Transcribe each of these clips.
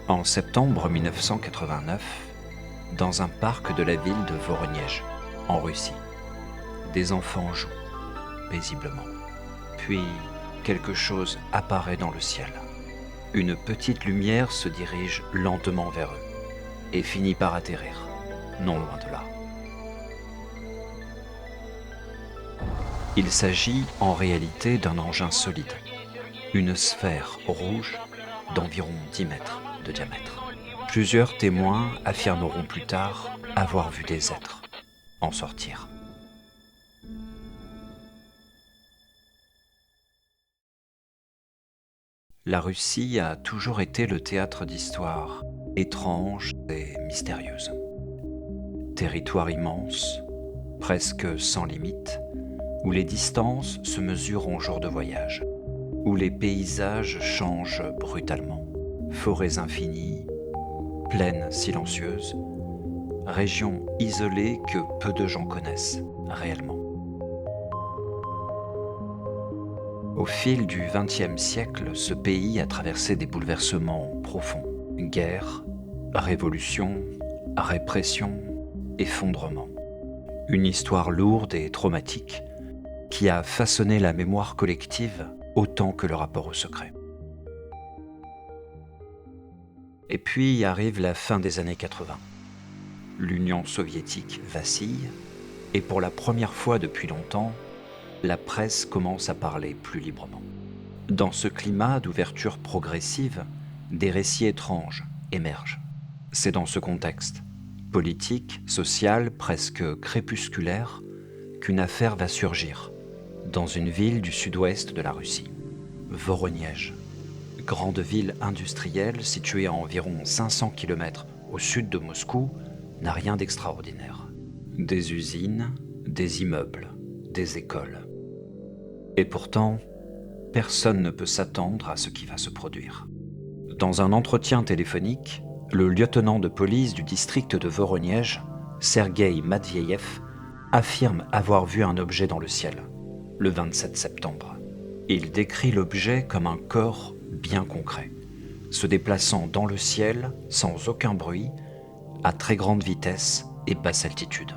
En septembre 1989, dans un parc de la ville de Voronej, en Russie, des enfants jouent paisiblement. Puis, quelque chose apparaît dans le ciel. Une petite lumière se dirige lentement vers eux et finit par atterrir, non loin de là. Il s'agit en réalité d'un engin solide, une sphère rouge d'environ 10 mètres de diamètre. Plusieurs témoins affirmeront plus tard avoir vu des êtres en sortir. La Russie a toujours été le théâtre d'histoires étranges et mystérieuses. Territoire immense, presque sans limite, où les distances se mesurent en jours de voyage, où les paysages changent brutalement. Forêts infinies, plaines silencieuses, régions isolées que peu de gens connaissent réellement. Au fil du XXe siècle, ce pays a traversé des bouleversements profonds. Guerre, révolution, répression, effondrement. Une histoire lourde et traumatique qui a façonné la mémoire collective autant que le rapport au secret. Et puis arrive la fin des années 80. L'Union soviétique vacille et pour la première fois depuis longtemps, la presse commence à parler plus librement. Dans ce climat d'ouverture progressive, des récits étranges émergent. C'est dans ce contexte, politique, social, presque crépusculaire, qu'une affaire va surgir, dans une ville du sud-ouest de la Russie, Voronej, grande ville industrielle située à environ 500 km au sud de Moscou, n'a rien d'extraordinaire. Des usines, des immeubles, des écoles. Et pourtant, personne ne peut s'attendre à ce qui va se produire. Dans un entretien téléphonique, le lieutenant de police du district de Voronej, Sergueï Matveyev, affirme avoir vu un objet dans le ciel, le 27 septembre. Il décrit l'objet comme un corps bien concret, se déplaçant dans le ciel sans aucun bruit, à très grande vitesse et basse altitude.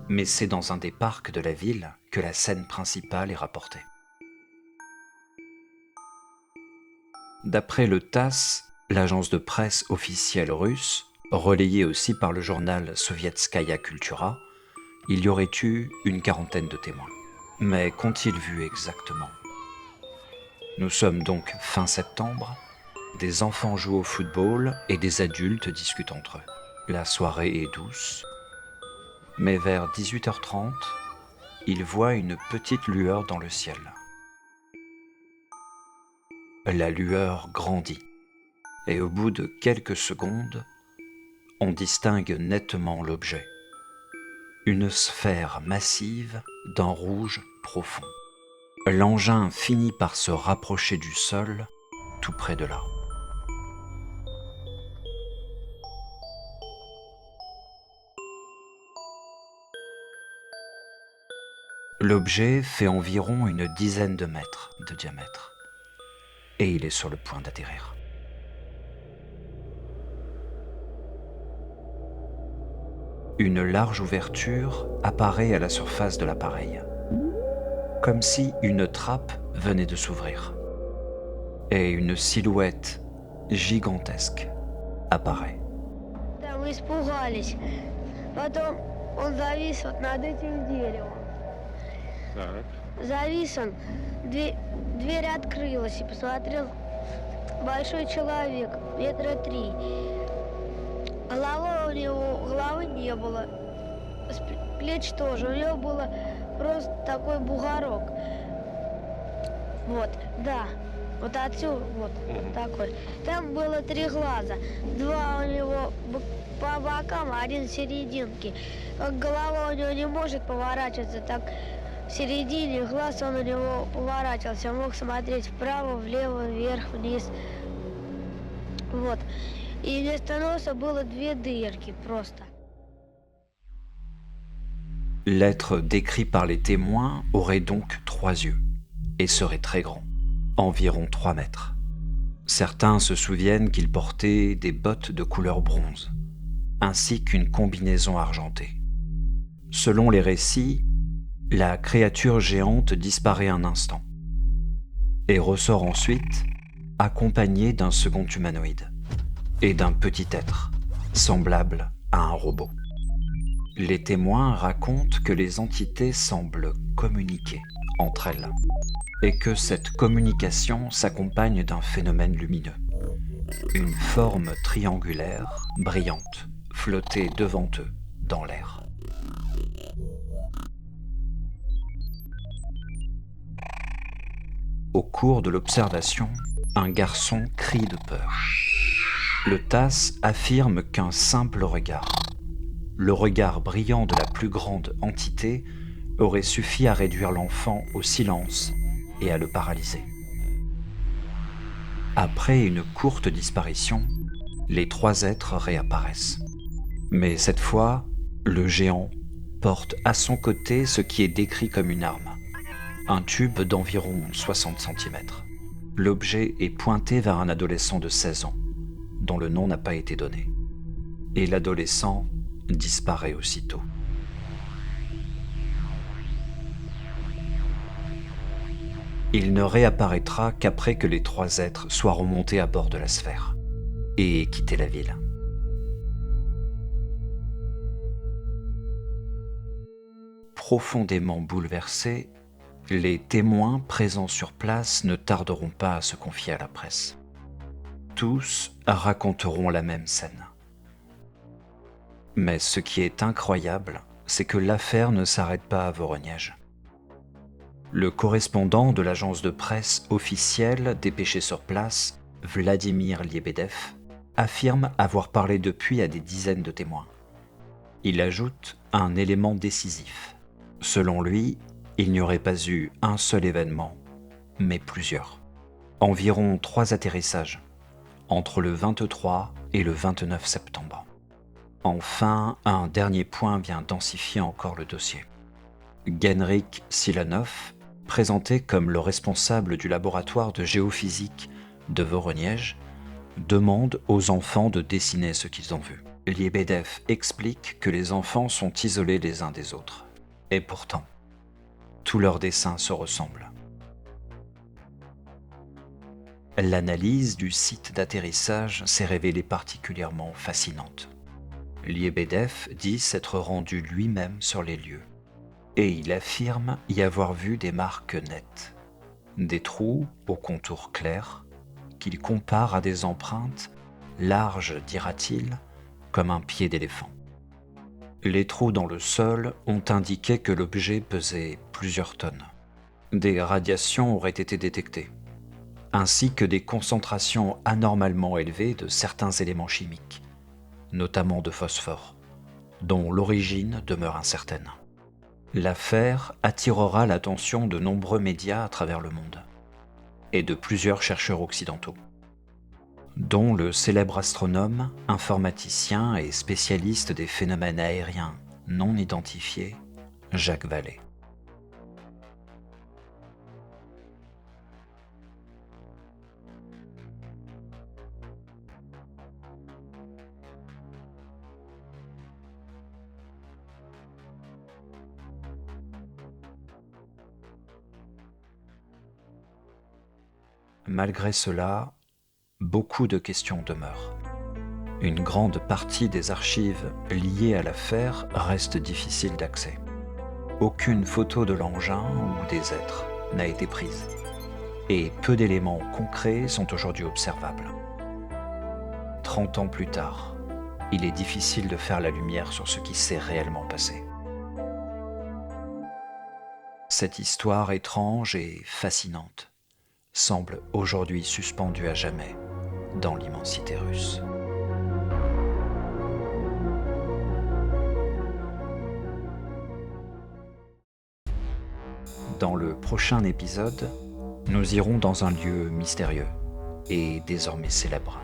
Mais c'est dans un des parcs de la ville que la scène principale est rapportée. D'après le TASS, l'agence de presse officielle russe, relayée aussi par le journal Sovietskaya Kultura, il y aurait eu une quarantaine de témoins. Mais qu'ont-ils vu exactement ? Nous sommes donc fin septembre, des enfants jouent au football et des adultes discutent entre eux. La soirée est douce, mais vers 18h30, ils voient une petite lueur dans le ciel. La lueur grandit, et au bout de quelques secondes, on distingue nettement l'objet. Une sphère massive d'un rouge profond. L'engin finit par se rapprocher du sol, tout près de là. L'objet fait environ une dizaine de mètres de diamètre, et il est sur le point d'atterrir. Une large ouverture apparaît à la surface de l'appareil, comme si une trappe venait de s'ouvrir, et une silhouette gigantesque apparaît. Мы испугались. Потом он завис вот над этим деревом. Так. Завис он, дверь открылась, и посмотрел большой человек, метра 3. Головы не было, плеч тоже, у него было просто такой бугорок. Вот, да, вот отсюда, вот такой. Там было 3 глаза, 2 у него по бокам, а 1 в серединке. Голова у него не может поворачиваться, так в середине глаз он у него поворачивался, мог смотреть вправо, влево, вверх, вниз. Вот. И вместо носа было 2 дырки просто. L'être décrit par les témoins aurait donc 3 yeux et serait très grand, environ 3 mètres. Certains se souviennent qu'il portait des bottes de couleur bronze, ainsi qu'une combinaison argentée. Selon les récits, la créature géante disparaît un instant et ressort ensuite accompagnée d'un second humanoïde et d'un petit être semblable à un robot. Les témoins racontent que les entités semblent communiquer entre elles et que cette communication s'accompagne d'un phénomène lumineux. Une forme triangulaire, brillante, flottait devant eux dans l'air. Au cours de l'observation, un garçon crie de peur. Le TASS affirme qu'un simple regard, le regard brillant de la plus grande entité, aurait suffi à réduire l'enfant au silence et à le paralyser. Après une courte disparition, les trois êtres réapparaissent. Mais cette fois, le géant porte à son côté ce qui est décrit comme une arme, un tube d'environ 60 cm. L'objet est pointé vers un adolescent de 16 ans, dont le nom n'a pas été donné. Et l'adolescent disparaît aussitôt. Il ne réapparaîtra qu'après que les trois êtres soient remontés à bord de la sphère et quitté la ville. Profondément bouleversés, les témoins présents sur place ne tarderont pas à se confier à la presse. Tous raconteront la même scène. Mais ce qui est incroyable, c'est que l'affaire ne s'arrête pas à Voronyezh. Le correspondant de l'agence de presse officielle dépêché sur place, Vladimir Lebedev, affirme avoir parlé depuis à des dizaines de témoins. Il ajoute un élément décisif. Selon lui, il n'y aurait pas eu un seul événement, mais plusieurs. Environ 3 atterrissages, entre le 23 et le 29 septembre. Enfin, un dernier point vient densifier encore le dossier. Genrik Silanov, présenté comme le responsable du laboratoire de géophysique de Voronyezh, demande aux enfants de dessiner ce qu'ils ont vu. Lebedev explique que les enfants sont isolés les uns des autres. Et pourtant, tous leurs dessins se ressemblent. L'analyse du site d'atterrissage s'est révélée particulièrement fascinante. Lebedev dit s'être rendu lui-même sur les lieux. Et il affirme y avoir vu des marques nettes, des trous au contour clair, qu'il compare à des empreintes larges, dira-t-il, comme un pied d'éléphant. Les trous dans le sol ont indiqué que l'objet pesait plusieurs tonnes. Des radiations auraient été détectées, ainsi que des concentrations anormalement élevées de certains éléments chimiques, notamment de phosphore, dont l'origine demeure incertaine. L'affaire attirera l'attention de nombreux médias à travers le monde, et de plusieurs chercheurs occidentaux, dont le célèbre astronome, informaticien et spécialiste des phénomènes aériens non identifiés, Jacques Vallée. Malgré cela, beaucoup de questions demeurent. Une grande partie des archives liées à l'affaire reste difficile d'accès. Aucune photo de l'engin ou des êtres n'a été prise, et peu d'éléments concrets sont aujourd'hui observables. 30 ans plus tard, il est difficile de faire la lumière sur ce qui s'est réellement passé. Cette histoire étrange et fascinante semble aujourd'hui suspendue à jamais dans l'immensité russe. Dans le prochain épisode, nous irons dans un lieu mystérieux et désormais célèbre,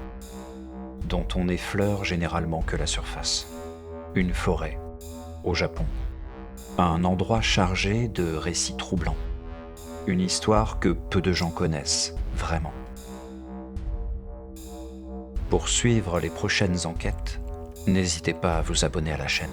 dont on n'effleure généralement que la surface. Une forêt, au Japon. Un endroit chargé de récits troublants. Une histoire que peu de gens connaissent, vraiment. Pour suivre les prochaines enquêtes, n'hésitez pas à vous abonner à la chaîne.